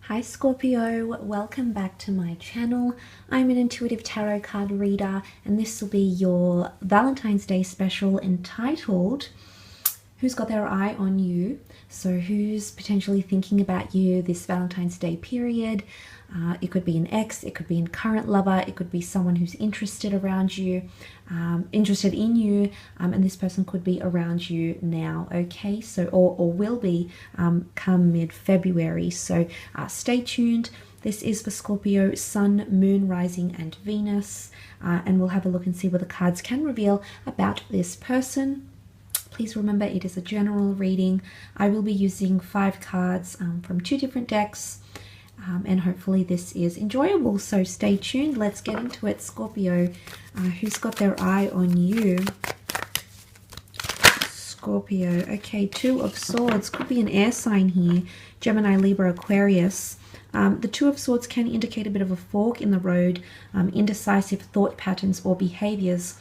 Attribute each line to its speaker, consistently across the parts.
Speaker 1: Hi Scorpio, welcome back to my channel. I'm an intuitive tarot card reader and this will be your Valentine's Day special entitled Who's Got Their Eye on You? So who's potentially thinking about you this Valentine's Day period? It could be an ex, it could be a current lover, it could be someone who's interested around you, interested in you, and this person could be around you now, okay? So, or will be come mid-February. So stay tuned. This is for Scorpio, Sun, Moon, Rising, and Venus, and we'll have a look and see what the cards can reveal about this person. Please remember it is a general reading. I will be using 5 cards from 2 different decks. And hopefully this is enjoyable, so stay tuned. Let's get into it. Scorpio, who's got their eye on you? Scorpio, okay, 2 of Swords, could be an air sign here, Gemini, Libra, Aquarius. The 2 of Swords can indicate a bit of a fork in the road, indecisive thought patterns or behaviors,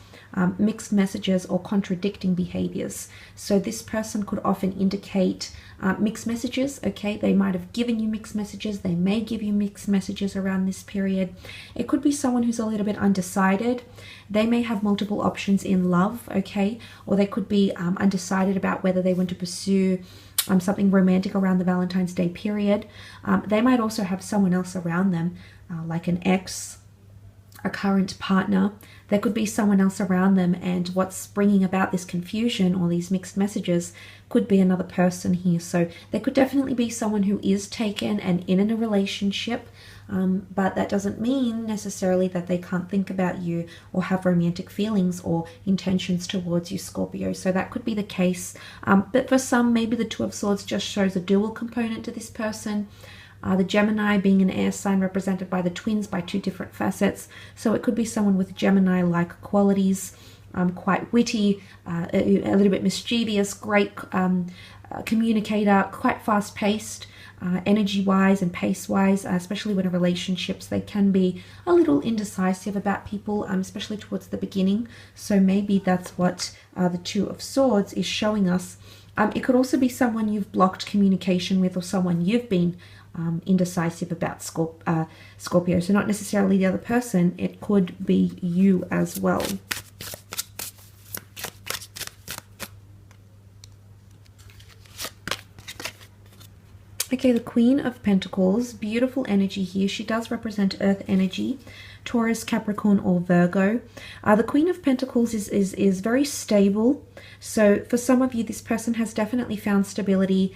Speaker 1: mixed messages or contradicting behaviors. So this person could often indicate mixed messages, okay? They might have given you mixed messages. They may give you mixed messages around this period. It could be someone who's a little bit undecided. They may have multiple options in love, okay? Or they could be undecided about whether they want to pursue something romantic around the Valentine's Day period. They might also have someone else around them, like an ex, a current partner. There could be someone else around them, and what's bringing about this confusion or these mixed messages could be another person here. So there could definitely be someone who is taken and in a relationship, but that doesn't mean necessarily that they can't think about you or have romantic feelings or intentions towards you, Scorpio. So that could be the case, but for some, maybe the 2 of Swords just shows a dual component to this person. The Gemini being an air sign represented by the twins by 2 different facets. So it could be someone with Gemini-like qualities, quite witty, a little bit mischievous, great communicator, quite fast-paced, energy-wise and pace-wise, especially when in relationships. They can be a little indecisive about people, especially towards the beginning. So maybe that's what the 2 of Swords is showing us. It could also be someone you've blocked communication with, or someone you've been indecisive about, Scorpio. So not necessarily the other person, it could be you as well. Okay, the Queen of Pentacles, beautiful energy here. She does represent earth energy, Taurus, Capricorn, or Virgo. The Queen of Pentacles is very stable. So for some of you, this person has definitely found stability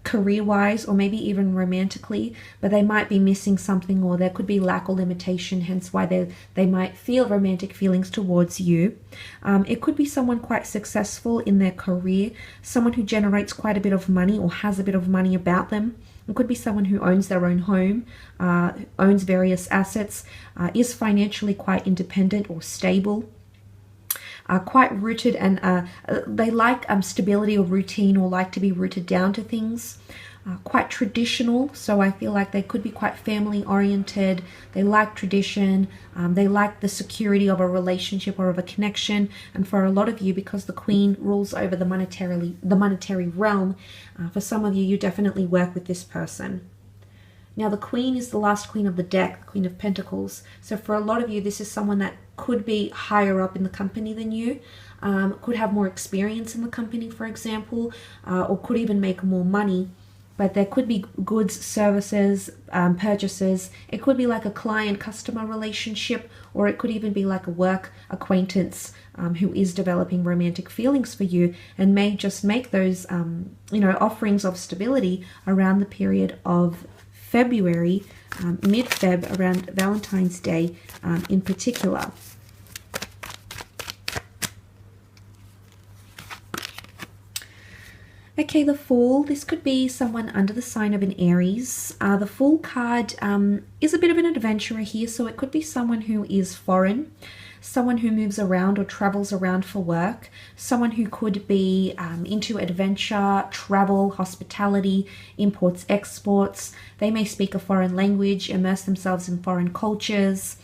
Speaker 1: career-wise, or maybe even romantically, but they might be missing something, or there could be lack or limitation, hence why they might feel romantic feelings towards you. It could be someone quite successful in their career, someone who generates quite a bit of money or has a bit of money about them. It could be someone who owns their own home, owns various assets, is financially quite independent or stable, quite rooted, and they like stability or routine, or like to be rooted down to things. Quite traditional, so I feel like they could be quite family oriented. They like tradition, they like the security of a relationship or of a connection. And for a lot of you, because the Queen rules over the monetary realm, for some of you, you definitely work with this person. Now the Queen is the last Queen of the deck, Queen of Pentacles. So for a lot of you, this is someone that could be higher up in the company than you, could have more experience in the company, for example, or could even make more money. But there could be goods, services, purchases. It could be like a client-customer relationship, or it could even be like a work acquaintance who is developing romantic feelings for you, and may just make those, offerings of stability around the period of February, mid-Feb, around Valentine's Day in particular. Okay, the Fool. This could be someone under the sign of an Aries. The Fool card is a bit of an adventurer here, so it could be someone who is foreign, someone who moves around or travels around for work, someone who could be into adventure, travel, hospitality, imports, exports. They may speak a foreign language, immerse themselves in foreign cultures,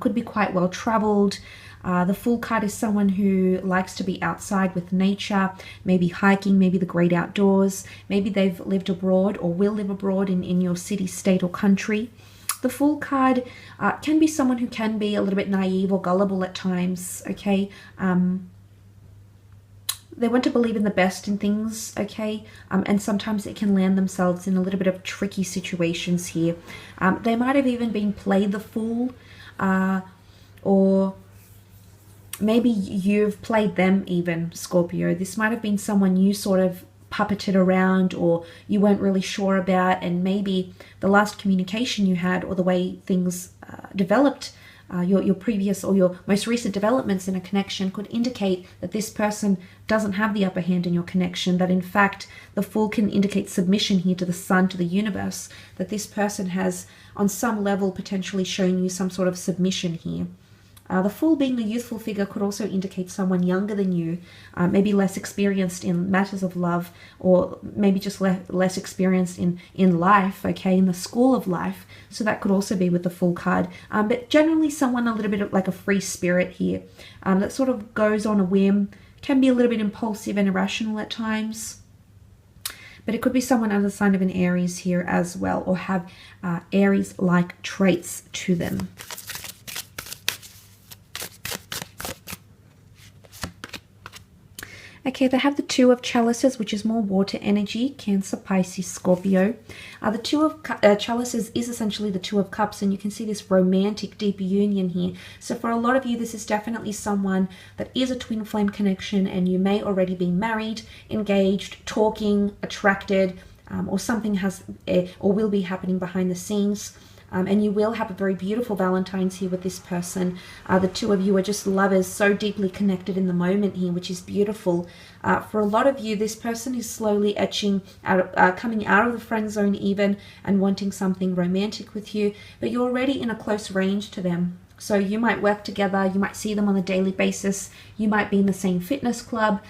Speaker 1: could be quite well traveled. The Fool card is someone who likes to be outside with nature, maybe hiking, maybe the great outdoors. Maybe they've lived abroad or will live abroad in your city, state, or country. The Fool card can be someone who can be a little bit naive or gullible at times, okay? They want to believe in the best in things, okay? And sometimes it can land themselves in a little bit of tricky situations here. They might have even been played the fool, or maybe you've played them even, Scorpio. This might have been someone you sort of puppeted around or you weren't really sure about, and maybe the last communication you had or the way things developed, your previous or your most recent developments in a connection could indicate that this person doesn't have the upper hand in your connection, that in fact the Fool can indicate submission here to the sun, to the universe, that this person has on some level potentially shown you some sort of submission here. The Fool being a youthful figure could also indicate someone younger than you, maybe less experienced in matters of love, or maybe just less experienced in life, okay, in the school of life. So that could also be with the Fool card. But generally someone a little bit of like a free spirit here, that sort of goes on a whim, can be a little bit impulsive and irrational at times. But it could be someone under the sign of an Aries here as well, or have Aries-like traits to them. Okay, they have the Two of Chalices, which is more water energy, Cancer, Pisces, Scorpio. The Two of Chalices is essentially the Two of Cups, and you can see this romantic, deep union here. So for a lot of you, this is definitely someone that is a twin flame connection, and you may already be married, engaged, talking, attracted, or something has or will be happening behind the scenes. And you will have a very beautiful Valentine's here with this person. The two of you are just lovers, so deeply connected in the moment here, which is beautiful. For a lot of you, this person is slowly etching out, coming out of the friend zone even, and wanting something romantic with you, but you're already in a close range to them. So you might work together, you might see them on a daily basis, you might be in the same fitness club,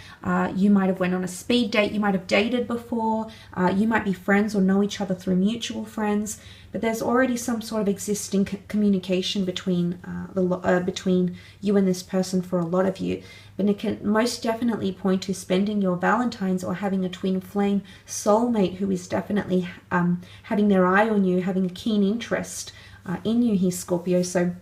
Speaker 1: you might have went on a speed date, you might have dated before, you might be friends or know each other through mutual friends, but there's already some sort of existing communication between between you and this person for a lot of you. But it can most definitely point to spending your Valentine's or having a twin flame soulmate who is definitely having their eye on you, having a keen interest in you here, Scorpio. So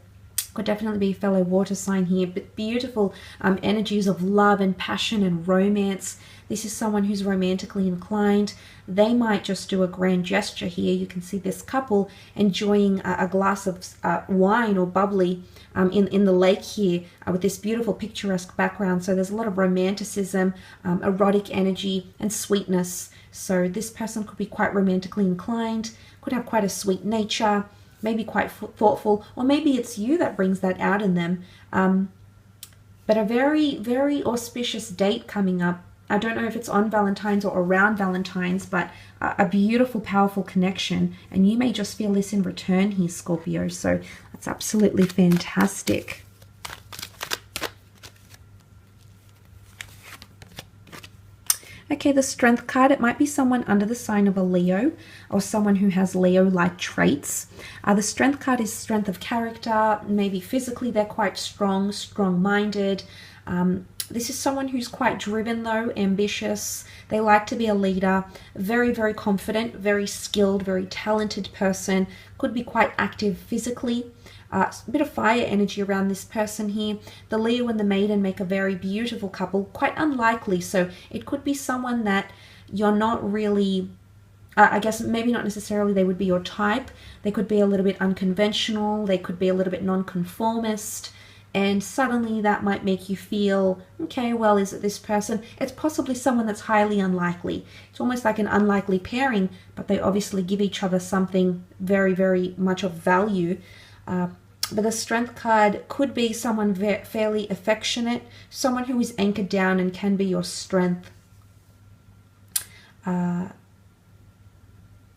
Speaker 1: could definitely be a fellow water sign here, but beautiful energies of love and passion and romance. This is someone who's romantically inclined. They might just do a grand gesture here. You can see this couple enjoying a glass of wine or bubbly in the lake here with this beautiful picturesque background. So there's a lot of romanticism, erotic energy, and sweetness. So this person could be quite romantically inclined, could have quite a sweet nature, maybe quite thoughtful, or maybe it's you that brings that out in them. But a very, very auspicious date coming up. I don't know if it's on Valentine's or around Valentine's, but a beautiful, powerful connection. And you may just feel this in return here, Scorpio. So that's absolutely fantastic. Okay, the Strength card, it might be someone under the sign of a Leo or someone who has Leo-like traits. The Strength card is strength of character. Maybe physically they're quite strong, strong-minded. This is someone who's quite driven though, ambitious. They like to be a leader, very, very confident, very skilled, very talented person. Could be quite active physically. A bit of fire energy around this person here. The Leo and the Maiden make a very beautiful couple, quite unlikely. So it could be someone that you're not really, I guess maybe not necessarily they would be your type. They could be a little bit unconventional. They could be a little bit nonconformist. And suddenly that might make you feel, okay, well, is it this person? It's possibly someone that's highly unlikely. It's almost like an unlikely pairing, but they obviously give each other something very, very much of value. But the Strength card could be someone fairly affectionate, someone who is anchored down and can be your strength.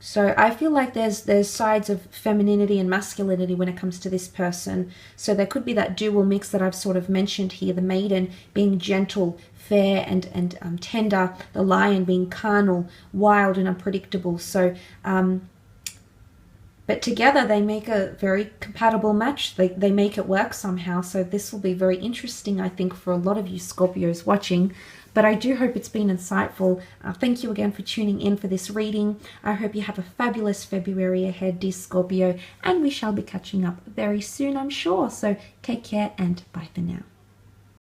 Speaker 1: So I feel like there's sides of femininity and masculinity when it comes to this person. So there could be that dual mix that I've sort of mentioned here. The Maiden being gentle, fair, and tender. The Lion being carnal, wild, and unpredictable. So, but but together they make a very compatible match. They make it work somehow. So this will be very interesting, I think, for a lot of you Scorpios watching. But I do hope it's been insightful. Thank you again for tuning in for this reading. I hope you have a fabulous February ahead, dear Scorpio, and we shall be catching up very soon, I'm sure. So take care and bye for now.